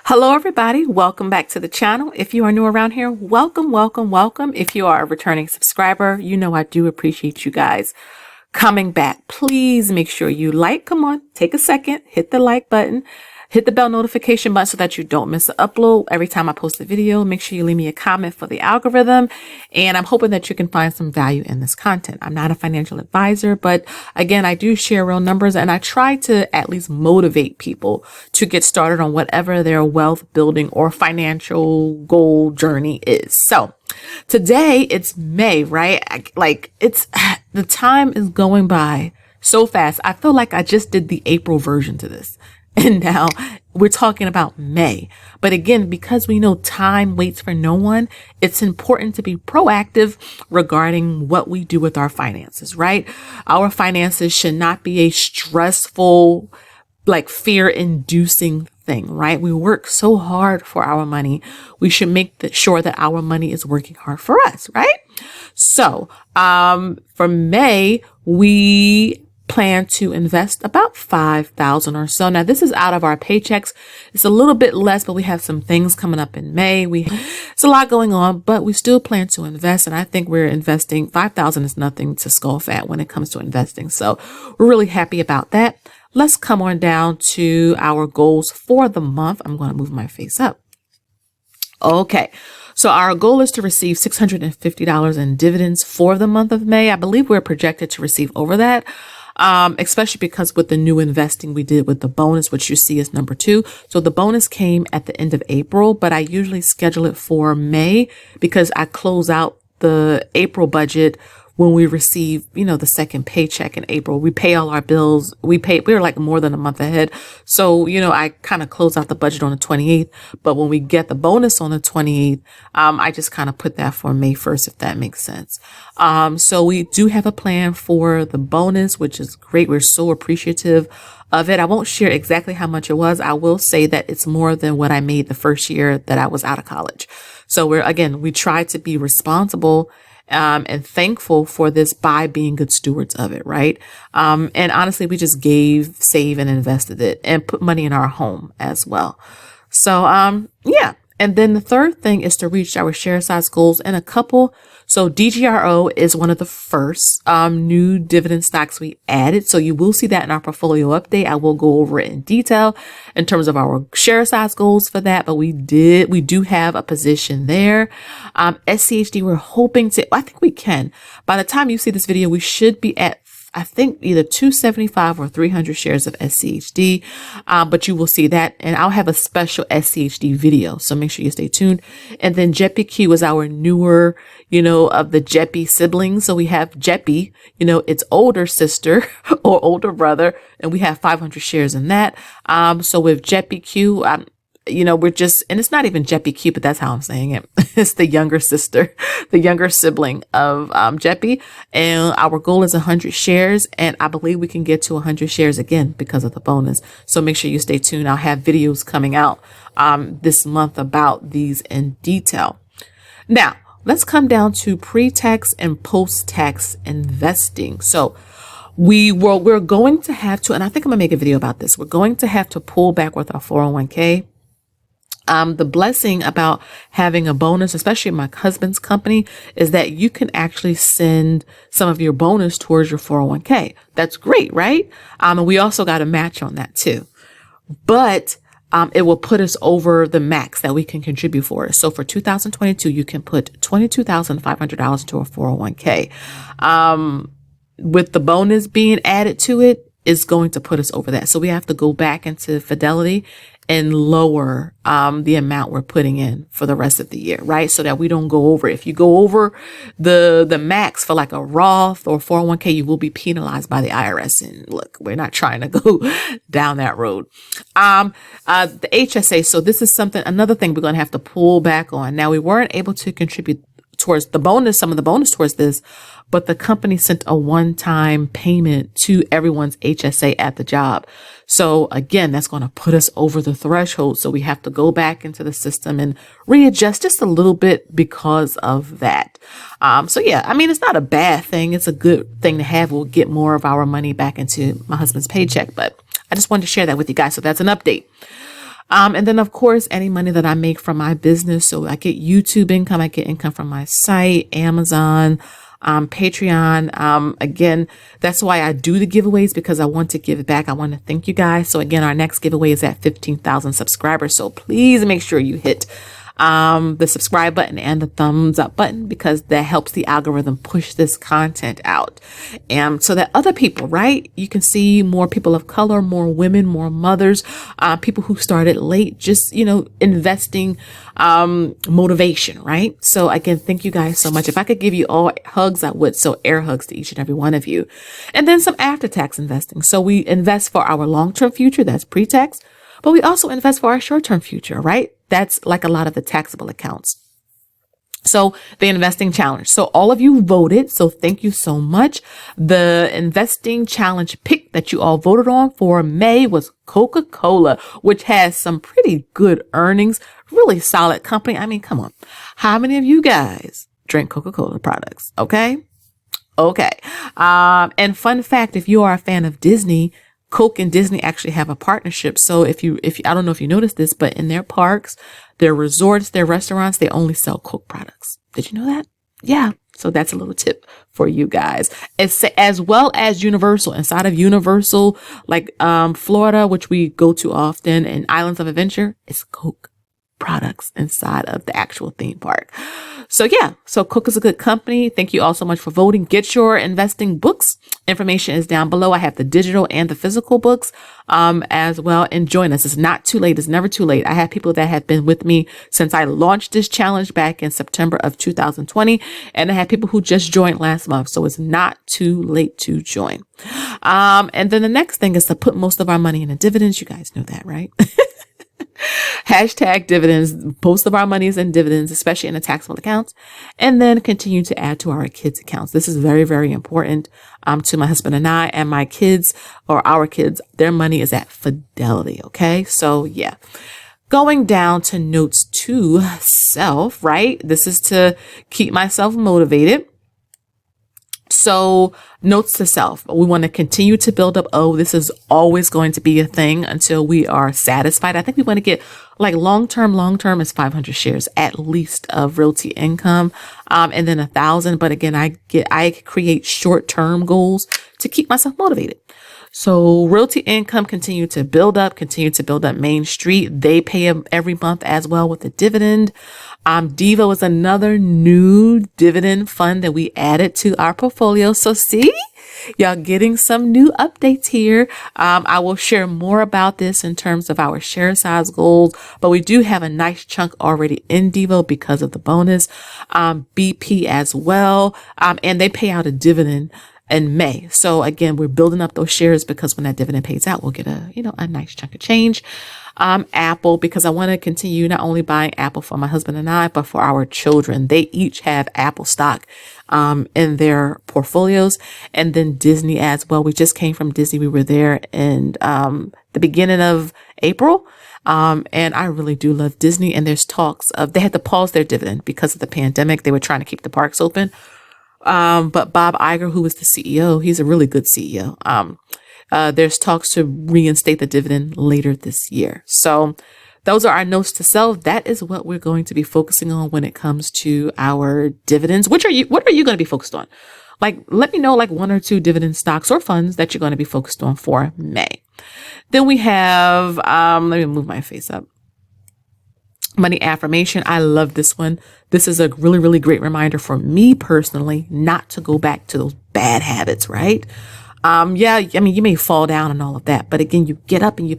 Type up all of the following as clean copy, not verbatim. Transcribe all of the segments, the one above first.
Hello, everybody. Welcome back to the channel. If you are new around here, welcome, welcome, welcome. If you are a returning subscriber, you know I do appreciate you guys coming back. Please make sure you like. Come on, take a second, hit the like button, hit the bell notification button so that you don't miss an upload every time I post a video. Make sure you leave me a comment for the algorithm. And I'm hoping that you can find some value in this content. I'm not a financial advisor, but again, I do share real numbers and I try to at least motivate people to get started on whatever their wealth building or financial goal journey is. So today it's May, right? The time is going by so fast. I feel like I just did the April version to this. And now we're talking about May. But again, because we know time waits for no one, it's important to be proactive regarding what we do with our finances, right? Our finances should not be a stressful, fear-inducing thing, right? We work so hard for our money. We should make sure that our money is working hard for us, right? So, for May, we plan to invest about $5,000 or so. Now, this is out of our paychecks. It's a little bit less, but we have some things coming up in May. It's a lot going on, but we still plan to invest. And I think we're investing $5,000 is nothing to scoff at when it comes to investing. So we're really happy about that. Let's come on down to our goals for the month. I'm going to move my face up. Okay. So our goal is to receive $650 in dividends for the month of May. I believe we're projected to receive over that. Especially because with the new investing we did with the bonus, which you see is number 2. So the bonus came at the end of April, but I usually schedule it for May because I close out the April budget when we receive, the second paycheck in April. We pay all our bills. We were like more than a month ahead. So, I kind of close out the budget on the 28th, but when we get the bonus on the 28th, I just kind of put that for May 1st, if that makes sense. So we do have a plan for the bonus, which is great. We're so appreciative of it. I won't share exactly how much it was. I will say that it's more than what I made the first year that I was out of college. So we try to be responsible and thankful for this by being good stewards of it, right? And honestly, we just gave, saved, and invested it and put money in our home as well. So, yeah. And then the third thing is to reach our share size goals in a couple. So DGRO is one of the first new dividend stocks we added. So you will see that in our portfolio update. I will go over it in detail in terms of our share size goals for that. But we do have a position there. SCHD, we're hoping I think we can. By the time you see this video, we should be at I think either 275 or 300 shares of SCHD, but you will see that, and I'll have a special SCHD video, so make sure you stay tuned. And then JEPIQ is our newer, of the JEPI siblings. So we have JEPI, its older sister or older brother, and we have 500 shares in that. So with JEPIQ, we're just, and it's not even JEPIQ, but that's how I'm saying it. It's the younger sister, the younger sibling of JEPI. And our goal is 100 shares. And I believe we can get to 100 shares again because of the bonus. So make sure you stay tuned. I'll have videos coming out this month about these in detail. Now, let's come down to pre-tax and post-tax investing. So we're going to have to, and I think I'm gonna make a video about this. We're going to have to pull back with our 401k. The blessing about having a bonus, especially in my husband's company, is that you can actually send some of your bonus towards your 401k. That's great, right? And we also got a match on that too. But it will put us over the max that we can contribute for. So for 2022, you can put $22,500 into a 401k. With the bonus being added to it, is going to put us over that. So we have to go back into Fidelity and lower the amount we're putting in for the rest of the year, right? So that we don't go over. If you go over the max for like a Roth or 401k, you will be penalized by the IRS. And look, we're not trying to go down that road. The HSA. So this is another thing we're going to have to pull back on. Now, we weren't able to contribute towards the bonus, some of the bonus towards this, but the company sent a one-time payment to everyone's HSA at the job. So again, that's going to put us over the threshold. So we have to go back into the system and readjust just a little bit because of that. So yeah, I mean, it's not a bad thing. It's a good thing to have. We'll get more of our money back into my husband's paycheck, but I just wanted to share that with you guys. So that's an update. And then of course, any money that I make from my business. So I get YouTube income, I get income from my site, Amazon, Patreon. Again, that's why I do the giveaways, because I want to give back. I want to thank you guys. So again, our next giveaway is at 15,000 subscribers. So please make sure you hit the subscribe button and the thumbs up button, because that helps the algorithm push this content out. And so that other people, right? You can see more people of color, more women, more mothers, people who started late, just, investing, motivation, right? So again, thank you guys so much. If I could give you all hugs, I would. So air hugs to each and every one of you. And then some after tax investing. So we invest for our long-term future. That's pre-tax. But we also invest for our short-term future, right? That's like a lot of the taxable accounts. So the investing challenge. So all of you voted. So thank you so much. The investing challenge pick that you all voted on for May was Coca-Cola, which has some pretty good earnings, really solid company. I mean, come on. How many of you guys drink Coca-Cola products? Okay. And fun fact, if you are a fan of Disney, Coke and Disney actually have a partnership. So if you, I don't know if you noticed this, but in their parks, their resorts, their restaurants, they only sell Coke products. Did you know that? Yeah. So that's a little tip for you guys. As well as Universal. Inside of Universal, like Florida, which we go to often, and Islands of Adventure, it's Coke products inside of the actual theme park. So yeah, so Cook is a good company. Thank you all so much for voting. Get your investing books. Information is down below. I have the digital and the physical books as well. And join us. It's not too late. It's never too late. I have people that have been with me since I launched this challenge back in September of 2020. And I have people who just joined last month. So it's not too late to join. And then the next thing is to put most of our money in the dividends. You guys know that, right? Hashtag dividends. Most of our money is in dividends, especially in the taxable accounts, and then continue to add to our kids' accounts. This is very, very important to my husband and I, and my kids, or our kids, their money is at Fidelity. Okay. So yeah, going down to notes to self, right? This is to keep myself motivated. So notes to self, we want to continue to build up. Oh, this is always going to be a thing until we are satisfied. I think we want to get like long-term is 500 shares at least of realty income. And then 1,000. But again, I create short-term goals to keep myself motivated. So realty income continue to build up Main Street. They pay every month as well with the dividend. Devo is another new dividend fund that we added to our portfolio. So see, y'all getting some new updates here. I will share more about this in terms of our share size goals, but we do have a nice chunk already in Devo because of the bonus. BP as well. And they pay out a dividend in May. So again, we're building up those shares because when that dividend pays out, we'll get a nice chunk of change. Apple, because I want to continue not only buying Apple for my husband and I, but for our children. They each have Apple stock, in their portfolios. And then Disney as well. We just came from Disney. We were there in, the beginning of April. And I really do love Disney. And there's talks of, they had to pause their dividend because of the pandemic. They were trying to keep the parks open. But Bob Iger, who was the CEO, he's a really good CEO. There's talks to reinstate the dividend later this year. So those are our notes to self. That is what we're going to be focusing on when it comes to our dividends. What are you going to be focused on? Like, let me know like 1 or 2 dividend stocks or funds that you're going to be focused on for May. Then we have, let me move my face up. Money affirmation. I love this one. This is a really, really great reminder for me personally, not to go back to those bad habits, right? Yeah, I mean, you may fall down and all of that, but again, you get up and you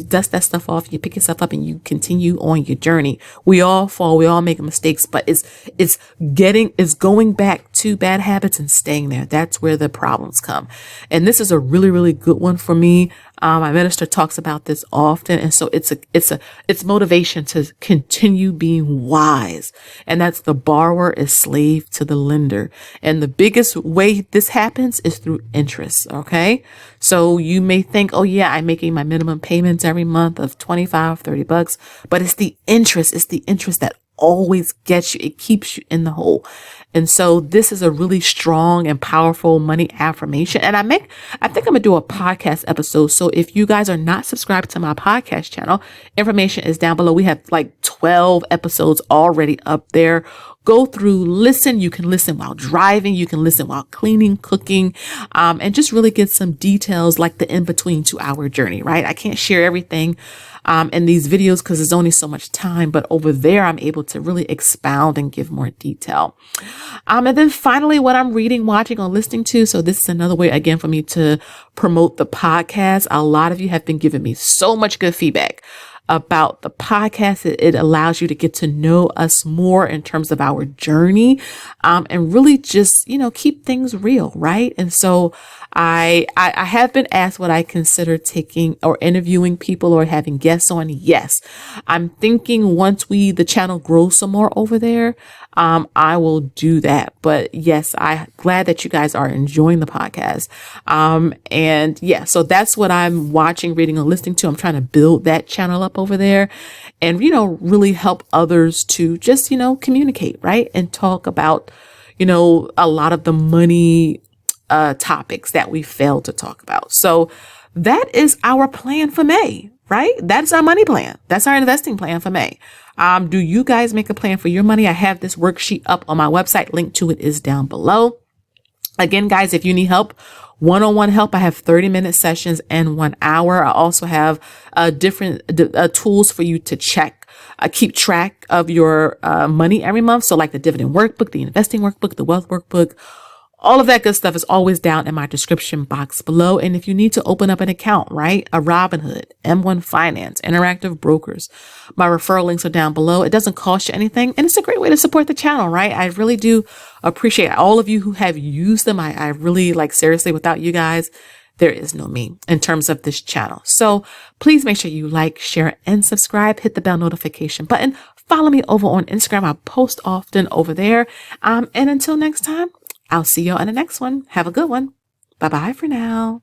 dust that stuff off, you pick yourself up and you continue on your journey. We all fall, we all make mistakes, but it's going back to bad habits and staying there. That's where the problems come. And this is a really, really good one for me. My minister talks about this often. And so it's motivation to continue being wise. And that's the borrower is slave to the lender. And the biggest way this happens is through interest. Okay. So you may think, oh yeah, I'm making my minimum payments every month of $25, $30, but it's the interest. It's the interest that always gets you. It keeps you in the hole. And so this is a really strong and powerful money affirmation. And I think I'm going to do a podcast episode. So if you guys are not subscribed to my podcast channel, information is down below. We have like 12 episodes already up there. Go through, listen. You can listen while driving. You can listen while cleaning, cooking, and just really get some details like the in-between to our journey, right? I can't share everything in these videos because there's only so much time, but over there, I'm able to really expound and give more detail. And then finally, what I'm reading, watching, or listening to. So this is another way, again, for me to promote the podcast. A lot of you have been giving me so much good feedback about the podcast. It allows you to get to know us more in terms of our journey, and really just, keep things real, right? And so I have been asked what I consider taking or interviewing people or having guests on. Yes, I'm thinking once the channel grows some more over there, I will do that. But yes, I'm glad that you guys are enjoying the podcast. And yeah, so that's what I'm watching, reading, or listening to. I'm trying to build that channel up over there and, really help others to just, communicate, right? And talk about, a lot of the money topics that we failed to talk about. So that is our plan for May, right? That's our money plan. That's our investing plan for May. Do you guys make a plan for your money? I have this worksheet up on my website. Link to it is down below. Again, guys, if you need help, one-on-one help, I have 30-minute sessions and 1 hour. I also have different tools for you to keep track of your money every month. So like the dividend workbook, the investing workbook, the wealth workbook, all of that good stuff is always down in my description box below. And if you need to open up an account, right? A Robinhood, M1 Finance, Interactive Brokers, my referral links are down below. It doesn't cost you anything. And it's a great way to support the channel, right? I really do appreciate all of you who have used them. I really, seriously, without you guys, there is no me in terms of this channel. So please make sure you like, share, and subscribe. Hit the bell notification button. Follow me over on Instagram. I post often over there. And until next time, I'll see you on the next one. Have a good one. Bye-bye for now.